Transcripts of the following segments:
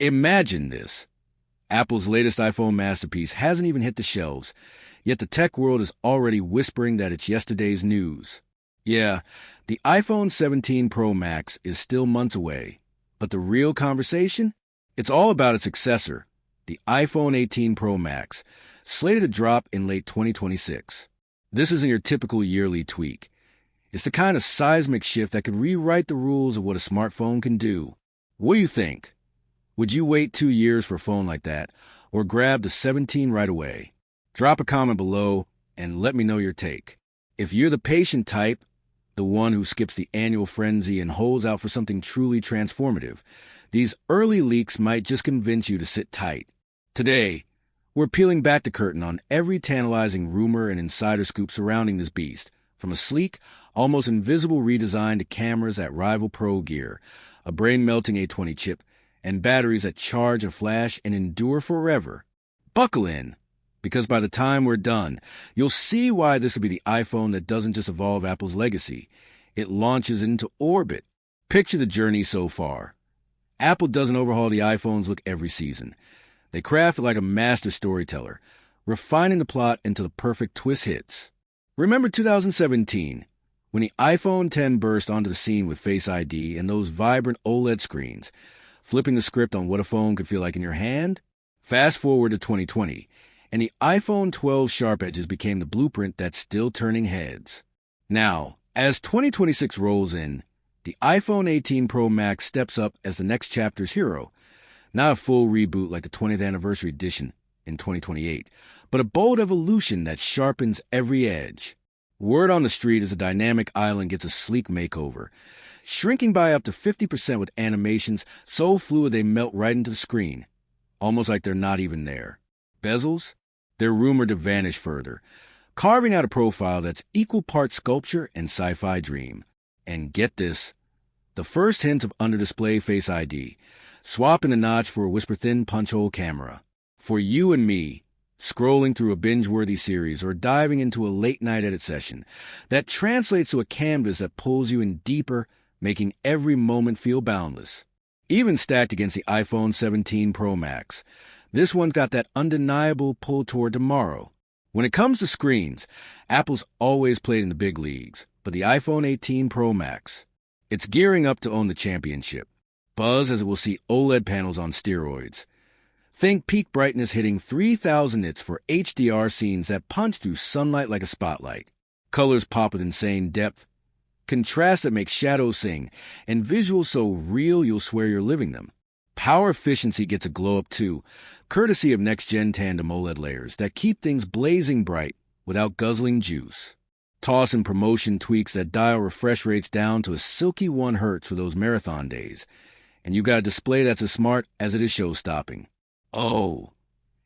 Imagine this. Apple's latest iPhone masterpiece hasn't even hit the shelves, yet the tech world is already whispering that it's yesterday's news. Yeah, the iPhone 17 Pro Max is still months away, but the real conversation? It's all about its successor, the iPhone 18 Pro Max, slated to drop in late 2026. This isn't your typical yearly tweak. It's the kind of seismic shift that could rewrite the rules of what a smartphone can do. What do you think? Would you wait 2 years for a phone like that, or grab the 17 right away? Drop a comment below and let me know your take. If you're the patient type, the one who skips the annual frenzy and holds out for something truly transformative, these early leaks might just convince you to sit tight. Today, we're peeling back the curtain on every tantalizing rumor and insider scoop surrounding this beast, from a sleek, almost invisible redesign to cameras that rival Pro gear, a brain-melting A20 chip, and batteries that charge and flash and endure forever. Buckle in, because by the time we're done, you'll see why this will be the iPhone that doesn't just evolve Apple's legacy. It launches into orbit. Picture the journey so far. Apple doesn't overhaul the iPhone's look every season. They craft it like a master storyteller, refining the plot until the perfect twist hits. Remember 2017, when the iPhone X burst onto the scene with Face ID and those vibrant OLED screens, flipping the script on what a phone could feel like in your hand? Fast forward to 2020, and the iPhone 12 sharp edges became the blueprint that's still turning heads. Now, as 2026 rolls in, the iPhone 18 Pro Max steps up as the next chapter's hero. Not a full reboot like the 20th anniversary edition in 2028, but a bold evolution that sharpens every edge. Word on the street is a dynamic island gets a sleek makeover, shrinking by up to 50% with animations so fluid they melt right into the screen, almost like they're not even there. Bezels? They're rumored to vanish further, carving out a profile that's equal parts sculpture and sci-fi dream. And get this, the first hint of under-display Face ID, swapping the notch for a whisper-thin punch-hole camera. For you and me, scrolling through a binge-worthy series or diving into a late-night edit session, that translates to a canvas that pulls you in deeper, making every moment feel boundless. Even stacked against the iPhone 17 Pro Max, this one's got that undeniable pull toward tomorrow. When it comes to screens, Apple's always played in the big leagues, but the iPhone 18 Pro Max, it's gearing up to own the championship. Buzz as it will see OLED panels on steroids. Think peak brightness hitting 3000 nits for HDR scenes that punch through sunlight like a spotlight. Colors pop with insane depth. Contrast that makes shadows sing, and visuals so real you'll swear you're living them. Power efficiency gets a glow up too, courtesy of next-gen tandem OLED layers that keep things blazing bright without guzzling juice. Toss in promotion tweaks that dial refresh rates down to a silky 1 Hz for those marathon days, and you got a display that's as smart as it is show-stopping. Oh,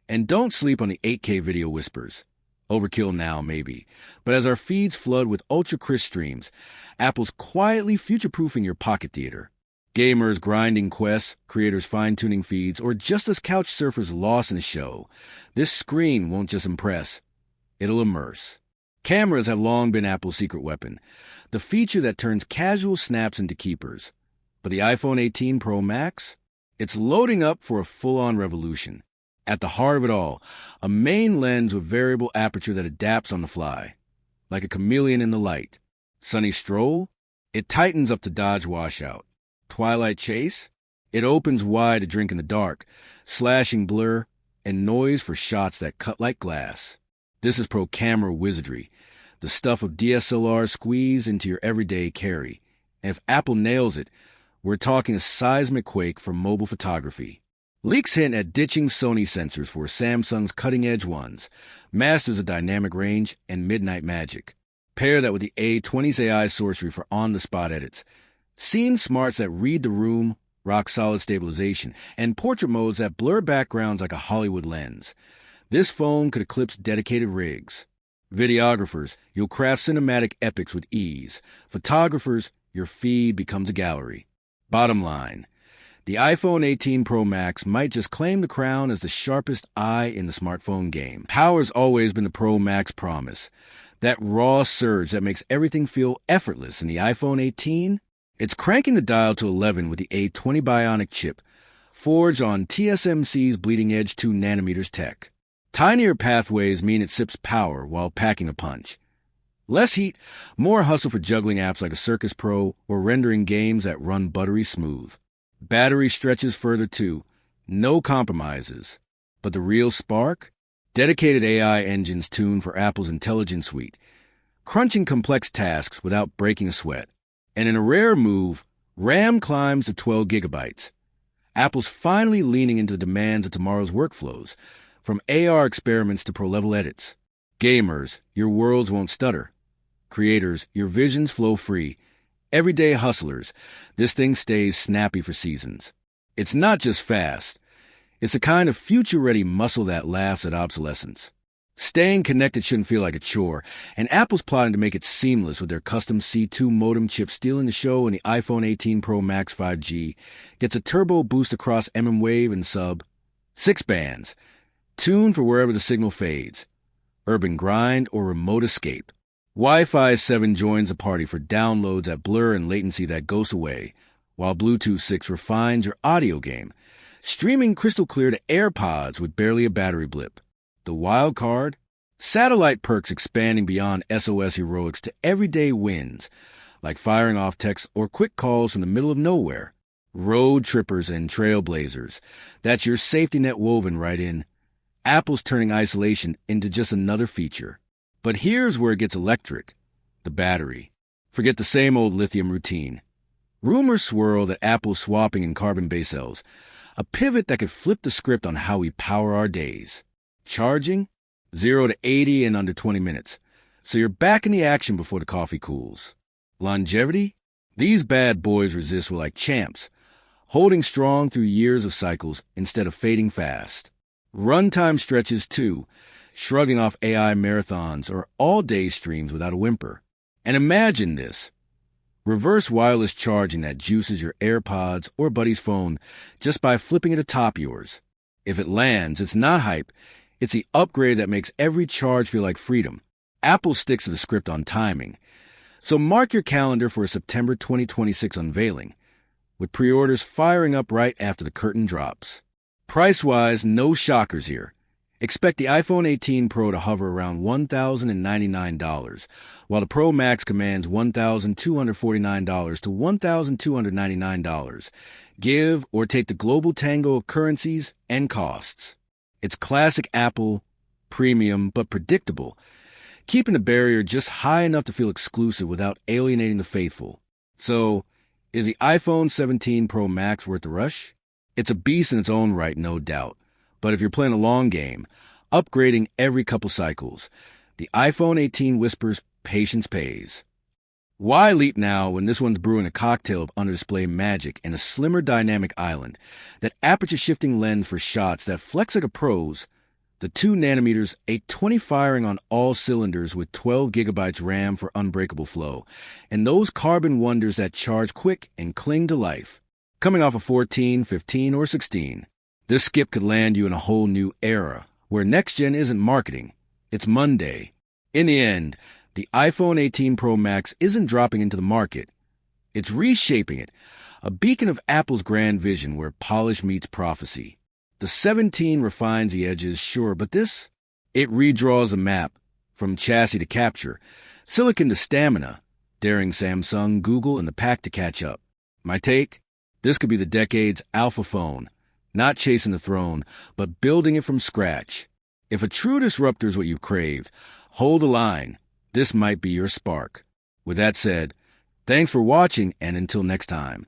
and don't sleep on the 8K video whispers. Overkill now, maybe, but as our feeds flood with ultra-crisp streams, Apple's quietly future-proofing your pocket theater. Gamers grinding quests, creators fine-tuning feeds, or just as couch surfers lost in a show, this screen won't just impress, it'll immerse. Cameras have long been Apple's secret weapon, the feature that turns casual snaps into keepers. But the iPhone 18 Pro Max? It's loading up for a full-on revolution. At the heart of it all, a main lens with variable aperture that adapts on the fly, like a chameleon in the light. Sunny stroll? It tightens up to dodge washout. Twilight chase? It opens wide to drink in the dark, slashing blur and noise for shots that cut like glass. This is pro camera wizardry, the stuff of DSLR squeezed into your everyday carry. And if Apple nails it, we're talking a seismic quake for mobile photography. Leaks hint at ditching Sony sensors for Samsung's cutting-edge ones, masters of dynamic range and midnight magic. Pair that with the A20's AI sorcery for on-the-spot edits. Scene smarts that read the room, rock-solid stabilization, and portrait modes that blur backgrounds like a Hollywood lens. This phone could eclipse dedicated rigs. Videographers, you'll craft cinematic epics with ease. Photographers, your feed becomes a gallery. Bottom line, the iPhone 18 Pro Max might just claim the crown as the sharpest eye in the smartphone game. Power's always been the Pro Max promise. That raw surge that makes everything feel effortless in the iPhone 18, it's cranking the dial to 11 with the A20 Bionic chip, forged on TSMC's bleeding-edge 2 nanometers tech. Tinier pathways mean it sips power while packing a punch. Less heat, more hustle for juggling apps like a Circus Pro or rendering games that run buttery smooth. Battery stretches further too. No compromises. But the real spark? Dedicated AI engines tuned for Apple's Intelligence Suite, crunching complex tasks without breaking a sweat. And in a rare move, RAM climbs to 12 gigabytes. Apple's finally leaning into the demands of tomorrow's workflows, from AR experiments to pro-level edits. Gamers, your worlds won't stutter. Creators, your visions flow free. Everyday hustlers, this thing stays snappy for seasons. It's not just fast. It's a kind of future-ready muscle that laughs at obsolescence. Staying connected shouldn't feel like a chore, and Apple's plotting to make it seamless with their custom C2 modem chip stealing the show, and the iPhone 18 Pro Max 5G gets a turbo boost across mmWave and sub. 6 bands, tuned for wherever the signal fades, urban grind or remote escape. Wi-Fi 7 joins the party for downloads that blur and latency that goes away, while Bluetooth 6 refines your audio game, streaming crystal clear to AirPods with barely a battery blip. The wild card? Satellite perks expanding beyond SOS heroics to everyday wins, like firing off texts or quick calls from the middle of nowhere. Road trippers and trailblazers. That's your safety net woven right in. Apple's turning isolation into just another feature. But here's where it gets electric. The battery. Forget the same old lithium routine. Rumors swirl that Apple's swapping in carbon-based cells, a pivot that could flip the script on how we power our days. Charging? 0 to 80 in under 20 minutes. So you're back in the action before the coffee cools. Longevity? These bad boys resist like champs, holding strong through years of cycles instead of fading fast. Runtime stretches too, shrugging off AI marathons or all-day streams without a whimper. And imagine this. Reverse wireless charging that juices your AirPods or buddy's phone just by flipping it atop yours. If it lands, it's not hype. It's the upgrade that makes every charge feel like freedom. Apple sticks to the script on timing. So mark your calendar for a September 2026 unveiling, with pre-orders firing up right after the curtain drops. Price-wise, no shockers here. Expect the iPhone 18 Pro to hover around $1,099, while the Pro Max commands $1,249 to $1,299. Give or take the global tango of currencies and costs. It's classic Apple, premium but predictable, keeping the barrier just high enough to feel exclusive without alienating the faithful. So, is the iPhone 17 Pro Max worth the rush? It's a beast in its own right, no doubt. But if you're playing a long game, upgrading every couple cycles, the iPhone 18 whispers patience pays. Why leap now when this one's brewing a cocktail of under-display magic and a slimmer dynamic island, that aperture-shifting lens for shots that flex like a pro's, the 2 nanometers, A20 firing on all cylinders with 12 gigabytes RAM for unbreakable flow, and those carbon wonders that charge quick and cling to life. Coming off a 14, 15, or 16, this skip could land you in a whole new era, where next-gen isn't marketing, it's Monday. In the end, the iPhone 18 Pro Max isn't dropping into the market. It's reshaping it, a beacon of Apple's grand vision where polish meets prophecy. The 17 refines the edges, sure, but this? It redraws a map, from chassis to capture, silicon to stamina, daring Samsung, Google, and the pack to catch up. My take? This could be the decade's alpha phone, not chasing the throne, but building it from scratch. If a true disruptor is what you've craved, hold the line. This might be your spark. With that said, thanks for watching, and until next time.